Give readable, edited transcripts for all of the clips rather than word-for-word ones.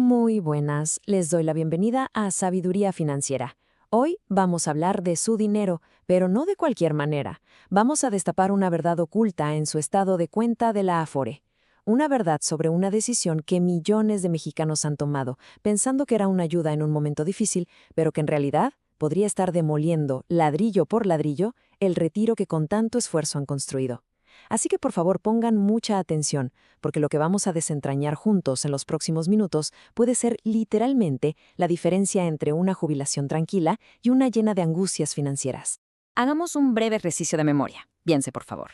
Muy buenas, les doy la bienvenida a Sabiduría Financiera. Hoy vamos a hablar de su dinero, pero no de cualquier manera. Vamos a destapar una verdad oculta en su estado de cuenta de la Afore. Una verdad sobre una decisión que millones de mexicanos han tomado, pensando que era una ayuda en un momento difícil, pero que en realidad podría estar demoliendo, ladrillo por ladrillo, el retiro que con tanto esfuerzo han construido. Así que por favor pongan mucha atención, porque lo que vamos a desentrañar juntos en los próximos minutos puede ser literalmente la diferencia entre una jubilación tranquila y una llena de angustias financieras. Hagamos un breve ejercicio de memoria. Piense, por favor.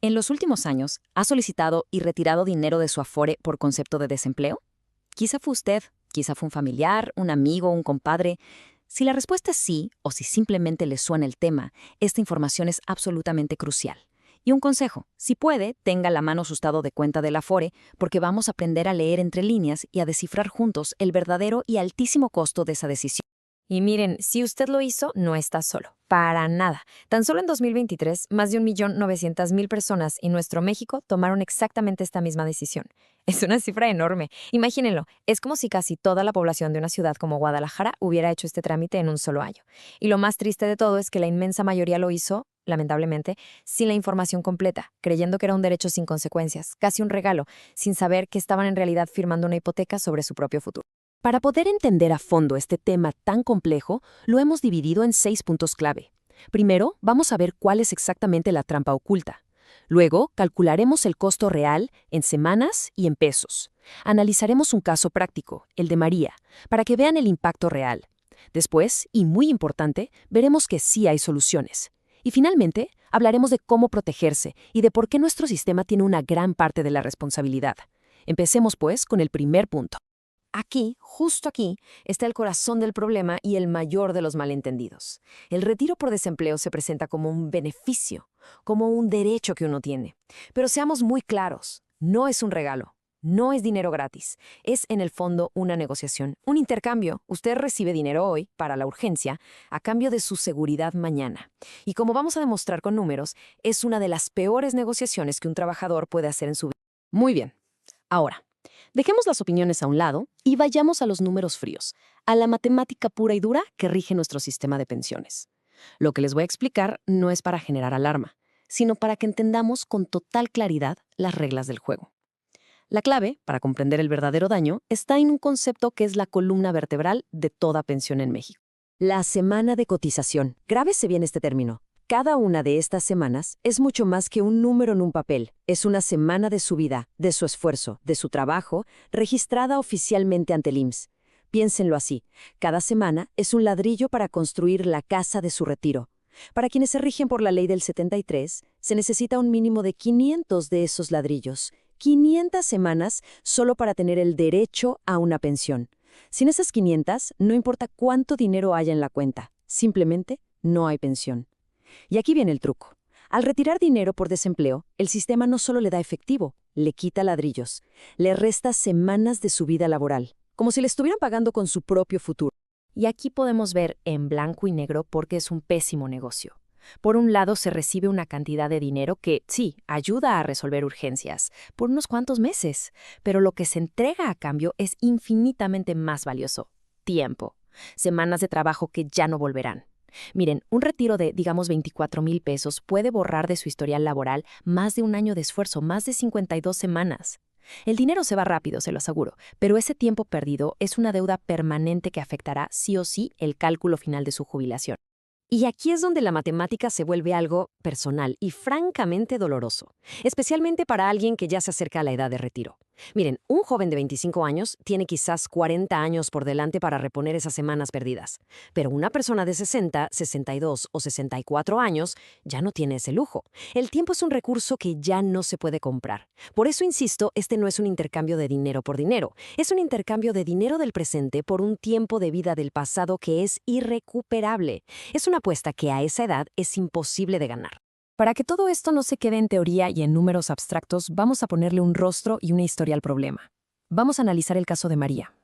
¿En los últimos años ha solicitado y retirado dinero de su Afore por concepto de desempleo? Quizá fue usted, quizá fue un familiar, un amigo, un compadre. Si la respuesta es sí, o si simplemente le suena el tema, esta información es absolutamente crucial. Y un consejo, si puede, tenga a la mano su estado de cuenta del Afore, porque vamos a aprender a leer entre líneas y a descifrar juntos el verdadero y altísimo costo de esa decisión. Y miren, si usted lo hizo, no está solo. Para nada. Tan solo en 2023, más de 1.900.000 personas en nuestro México tomaron exactamente esta misma decisión. Es una cifra enorme. Imagínenlo, es como si casi toda la población de una ciudad como Guadalajara hubiera hecho este trámite en un solo año. Y lo más triste de todo es que la inmensa mayoría lo hizo, lamentablemente, sin la información completa, creyendo que era un derecho sin consecuencias, casi un regalo, sin saber que estaban en realidad firmando una hipoteca sobre su propio futuro. Para poder entender a fondo este tema tan complejo, lo hemos dividido en 6 puntos clave. Primero, vamos a ver cuál es exactamente la trampa oculta. Luego, calcularemos el costo real en semanas y en pesos. Analizaremos un caso práctico, el de María, para que vean el impacto real. Después, y muy importante, veremos que sí hay soluciones. Y finalmente, hablaremos de cómo protegerse y de por qué nuestro sistema tiene una gran parte de la responsabilidad. Empecemos, pues, con el primer punto. Aquí, justo aquí, está el corazón del problema y el mayor de los malentendidos. El retiro por desempleo se presenta como un beneficio, como un derecho que uno tiene. Pero seamos muy claros, no es un regalo, no es dinero gratis, es en el fondo una negociación, un intercambio. Usted recibe dinero hoy para la urgencia a cambio de su seguridad mañana. Y como vamos a demostrar con números, es una de las peores negociaciones que un trabajador puede hacer en su vida. Muy bien, ahora, dejemos las opiniones a un lado y vayamos a los números fríos, a la matemática pura y dura que rige nuestro sistema de pensiones. Lo que les voy a explicar no es para generar alarma, sino para que entendamos con total claridad las reglas del juego. La clave, para comprender el verdadero daño, está en un concepto que es la columna vertebral de toda pensión en México. La semana de cotización. Grábese bien este término. Cada una de estas semanas es mucho más que un número en un papel. Es una semana de su vida, de su esfuerzo, de su trabajo, registrada oficialmente ante el IMSS. Piénsenlo así. Cada semana es un ladrillo para construir la casa de su retiro. Para quienes se rigen por la ley del 73, se necesita un mínimo de 500 de esos ladrillos. 500 semanas solo para tener el derecho a una pensión. Sin esas 500, no importa cuánto dinero haya en la cuenta. Simplemente no hay pensión. Y aquí viene el truco. Al retirar dinero por desempleo, el sistema no solo le da efectivo, le quita ladrillos, le resta semanas de su vida laboral, como si le estuvieran pagando con su propio futuro. Y aquí podemos ver en blanco y negro por qué es un pésimo negocio. Por un lado, se recibe una cantidad de dinero que, sí, ayuda a resolver urgencias por unos cuantos meses, pero lo que se entrega a cambio es infinitamente más valioso: tiempo, semanas de trabajo que ya no volverán. Miren, un retiro de, digamos, 24,000 pesos puede borrar de su historial laboral más de un año de esfuerzo, más de 52 semanas. El dinero se va rápido, se lo aseguro, pero ese tiempo perdido es una deuda permanente que afectará sí o sí el cálculo final de su jubilación. Y aquí es donde la matemática se vuelve algo personal y francamente doloroso, especialmente para alguien que ya se acerca a la edad de retiro. Miren, un joven de 25 años tiene quizás 40 años por delante para reponer esas semanas perdidas, pero una persona de 60, 62 o 64 años ya no tiene ese lujo. El tiempo es un recurso que ya no se puede comprar. Por eso insisto, este no es un intercambio de dinero por dinero, es un intercambio de dinero del presente por un tiempo de vida del pasado que es irrecuperable. Es una apuesta que a esa edad es imposible de ganar. Para que todo esto no se quede en teoría y en números abstractos, vamos a ponerle un rostro y una historia al problema. Vamos a analizar el caso de María.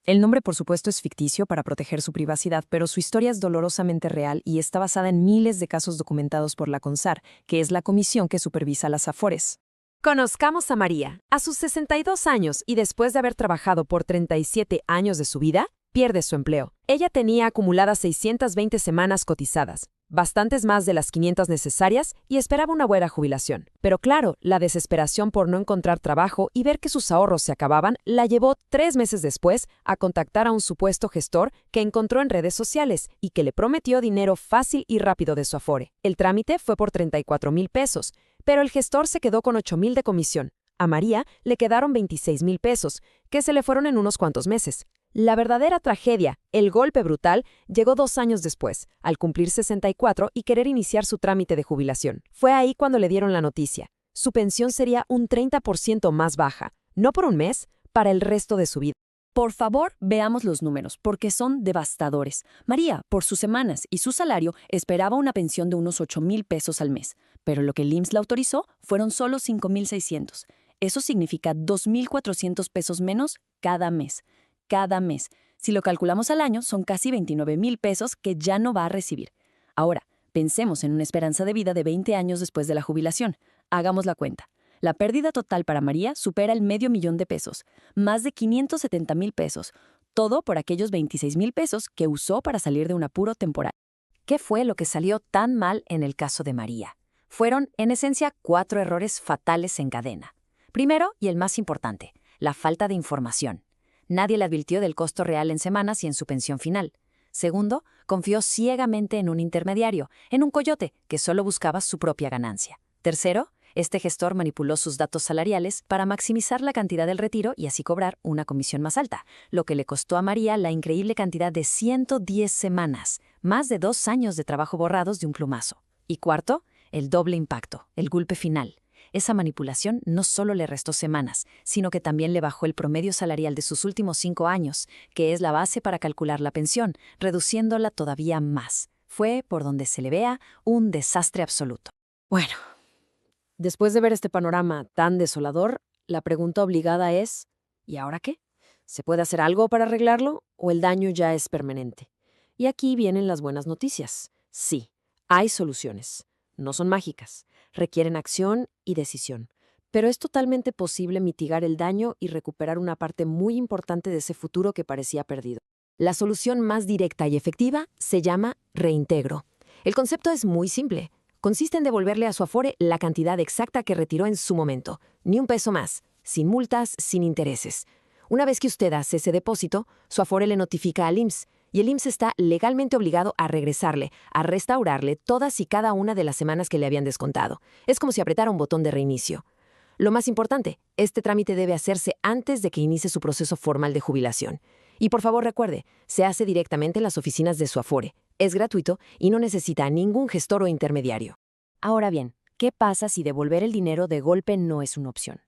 El nombre, por supuesto, es ficticio para proteger su privacidad, pero su historia es dolorosamente real y está basada en miles de casos documentados por la CONSAR, que es la comisión que supervisa las AFORES. Conozcamos a María. A sus 62 años y después de haber trabajado por 37 años de su vida, pierde su empleo. Ella tenía acumuladas 620 semanas cotizadas, bastantes más de las 500 necesarias, y esperaba una buena jubilación. Pero claro, la desesperación por no encontrar trabajo y ver que sus ahorros se acababan la llevó 3 meses después a contactar a un supuesto gestor que encontró en redes sociales y que le prometió dinero fácil y rápido de su Afore. El trámite fue por 34,000 pesos, pero el gestor se quedó con 8,000 de comisión. A María le quedaron 26,000 pesos, que se le fueron en unos cuantos meses. La verdadera tragedia, el golpe brutal, llegó 2 años después, al cumplir 64 y querer iniciar su trámite de jubilación. Fue ahí cuando le dieron la noticia. Su pensión sería un 30% más baja, no por un mes, para el resto de su vida. Por favor, veamos los números, porque son devastadores. María, por sus semanas y su salario, esperaba una pensión de unos 8,000 pesos al mes, pero lo que el IMSS le autorizó fueron solo 5,600. Eso significa 2,400 pesos menos cada mes. Cada mes. Si lo calculamos al año, son casi 29,000 pesos que ya no va a recibir. Ahora, pensemos en una esperanza de vida de 20 años después de la jubilación. Hagamos la cuenta. La pérdida total para María supera el $500,000 de pesos, más de 570,000 pesos, todo por aquellos 26,000 pesos que usó para salir de un apuro temporal. ¿Qué fue lo que salió tan mal en el caso de María? Fueron, en esencia, 4 errores fatales en cadena. Primero, y el más importante, la falta de información. Nadie le advirtió del costo real en semanas y en su pensión final. Segundo, confió ciegamente en un intermediario, en un coyote que solo buscaba su propia ganancia. Tercero, este gestor manipuló sus datos salariales para maximizar la cantidad del retiro y así cobrar una comisión más alta, lo que le costó a María la increíble cantidad de 110 semanas, más de 2 años de trabajo borrados de un plumazo. Y cuarto, el doble impacto, el golpe final. Esa manipulación no solo le restó semanas, sino que también le bajó el promedio salarial de sus últimos 5 años, que es la base para calcular la pensión, reduciéndola todavía más. Fue, por donde se le vea, un desastre absoluto. Bueno, después de ver este panorama tan desolador, la pregunta obligada es, ¿y ahora qué? ¿Se puede hacer algo para arreglarlo o el daño ya es permanente? Y aquí vienen las buenas noticias. Sí, hay soluciones. No son mágicas, requieren acción y decisión. Pero es totalmente posible mitigar el daño y recuperar una parte muy importante de ese futuro que parecía perdido. La solución más directa y efectiva se llama reintegro. El concepto es muy simple. Consiste en devolverle a su Afore la cantidad exacta que retiró en su momento, ni un peso más, sin multas, sin intereses. Una vez que usted hace ese depósito, su Afore le notifica al IMSS, y el IMSS está legalmente obligado a regresarle, a restaurarle todas y cada una de las semanas que le habían descontado. Es como si apretara un botón de reinicio. Lo más importante, este trámite debe hacerse antes de que inicie su proceso formal de jubilación. Y por favor recuerde, se hace directamente en las oficinas de su Afore. Es gratuito y no necesita a ningún gestor o intermediario. Ahora bien, ¿qué pasa si devolver el dinero de golpe no es una opción?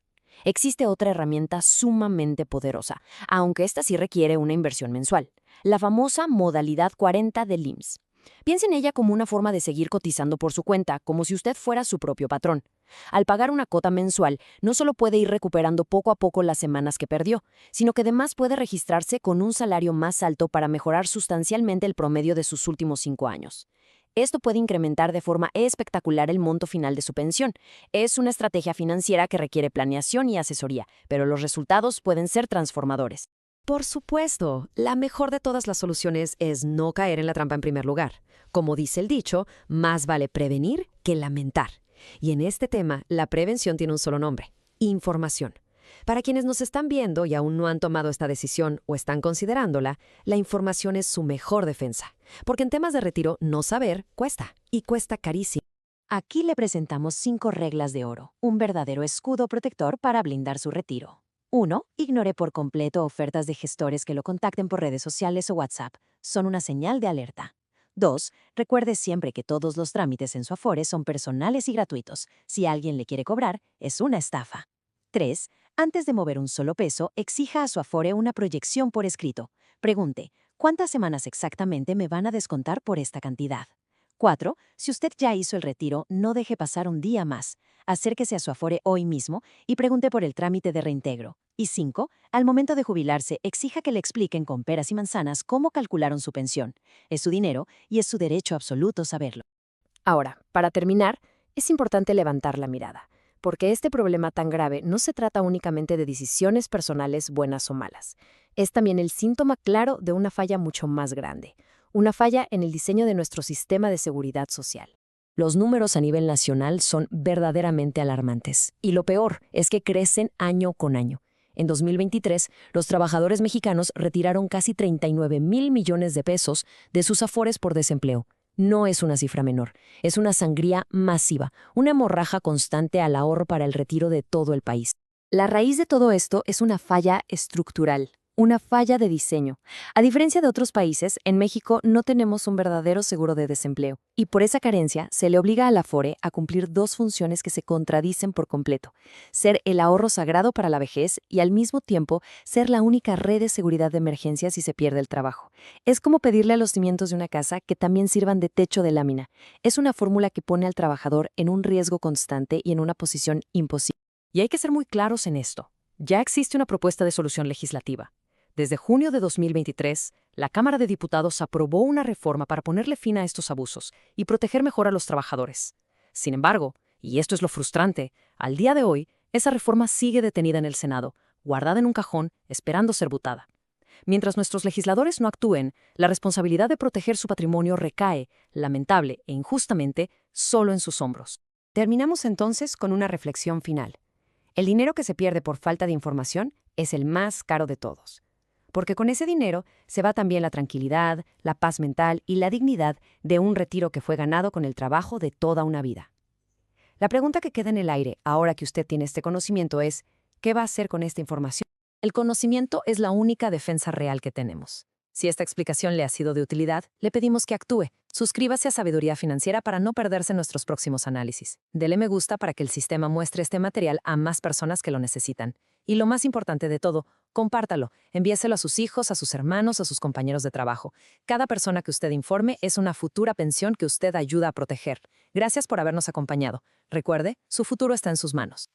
Existe otra herramienta sumamente poderosa, aunque esta sí requiere una inversión mensual. La famosa modalidad 40 del IMSS. Piense en ella como una forma de seguir cotizando por su cuenta, como si usted fuera su propio patrón. Al pagar una cuota mensual, no solo puede ir recuperando poco a poco las semanas que perdió, sino que además puede registrarse con un salario más alto para mejorar sustancialmente el promedio de sus últimos 5 años. Esto puede incrementar de forma espectacular el monto final de su pensión. Es una estrategia financiera que requiere planeación y asesoría, pero los resultados pueden ser transformadores. Por supuesto, la mejor de todas las soluciones es no caer en la trampa en primer lugar. Como dice el dicho, más vale prevenir que lamentar. Y en este tema, la prevención tiene un solo nombre: información. Para quienes nos están viendo y aún no han tomado esta decisión o están considerándola, la información es su mejor defensa. Porque en temas de retiro, no saber cuesta, y cuesta carísimo. Aquí le presentamos 5 reglas de oro, un verdadero escudo protector para blindar su retiro. 1. Ignore por completo ofertas de gestores que lo contacten por redes sociales o WhatsApp. Son una señal de alerta. 2. Recuerde siempre que todos los trámites en su Afore son personales y gratuitos. Si alguien le quiere cobrar, es una estafa. 3. Antes de mover un solo peso, exija a su Afore una proyección por escrito. Pregunte, ¿cuántas semanas exactamente me van a descontar por esta cantidad? 4. Si usted ya hizo el retiro, no deje pasar un día más. Acérquese a su Afore hoy mismo y pregunte por el trámite de reintegro. Y 5. Al momento de jubilarse, exija que le expliquen con peras y manzanas cómo calcularon su pensión. Es su dinero y es su derecho absoluto saberlo. Ahora, para terminar, es importante levantar la mirada. porque este problema tan grave no se trata únicamente de decisiones personales buenas o malas. Es también el síntoma claro de una falla mucho más grande, una falla en el diseño de nuestro sistema de seguridad social. Los números a nivel nacional son verdaderamente alarmantes. Y lo peor es que crecen año con año. En 2023, los trabajadores mexicanos retiraron casi 39,000 millones de pesos de sus afores por desempleo. No es una cifra menor, es una sangría masiva, una hemorragia constante al ahorro para el retiro de todo el país. La raíz de todo esto es una falla estructural, una falla de diseño. A diferencia de otros países, en México no tenemos un verdadero seguro de desempleo, y por esa carencia se le obliga al Afore a cumplir dos funciones que se contradicen por completo: ser el ahorro sagrado para la vejez y al mismo tiempo ser la única red de seguridad de emergencia si se pierde el trabajo. Es como pedirle a los cimientos de una casa que también sirvan de techo de lámina. Es una fórmula que pone al trabajador en un riesgo constante y en una posición imposible. Y hay que ser muy claros en esto. Ya existe una propuesta de solución legislativa. Desde junio de 2023, la Cámara de Diputados aprobó una reforma para ponerle fin a estos abusos y proteger mejor a los trabajadores. Sin embargo, y esto es lo frustrante, al día de hoy, esa reforma sigue detenida en el Senado, guardada en un cajón, esperando ser votada. Mientras nuestros legisladores no actúen, la responsabilidad de proteger su patrimonio recae, lamentable e injustamente, solo en sus hombros. Terminamos entonces con una reflexión final. El dinero que se pierde por falta de información es el más caro de todos, porque con ese dinero se va también la tranquilidad, la paz mental y la dignidad de un retiro que fue ganado con el trabajo de toda una vida. La pregunta que queda en el aire, ahora que usted tiene este conocimiento, es: ¿qué va a hacer con esta información? El conocimiento es la única defensa real que tenemos. Si esta explicación le ha sido de utilidad, le pedimos que actúe. Suscríbase a Sabiduría Financiera para no perderse nuestros próximos análisis. Dele me gusta para que el sistema muestre este material a más personas que lo necesitan. Y lo más importante de todo, compártalo. Envíeselo a sus hijos, a sus hermanos, a sus compañeros de trabajo. Cada persona que usted informe es una futura pensión que usted ayuda a proteger. Gracias por habernos acompañado. Recuerde, su futuro está en sus manos.